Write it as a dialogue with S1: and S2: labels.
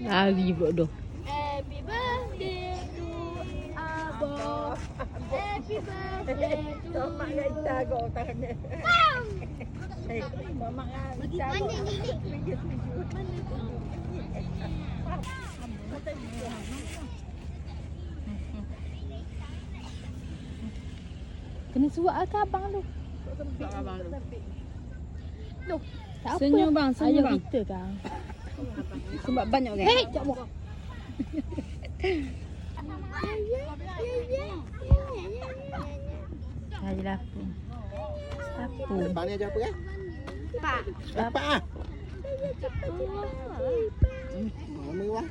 S1: Lari bodoh.
S2: Happy birthday to Abang. Happy birthday to
S3: Mak nak itago tahan dia. Mak nak itago.
S1: Kena suap ke abang tu?
S3: Abang tu.
S1: Tak apa.
S4: Senyum bang, senyum
S1: Ayah
S4: bang.
S1: kita kan.
S4: Sebab banyak kan?
S1: Hei, jap buka. Saya lapu. Lapu.
S5: Depan ni aja apa kan?
S2: Pak.
S5: Dapat ah. Mewah.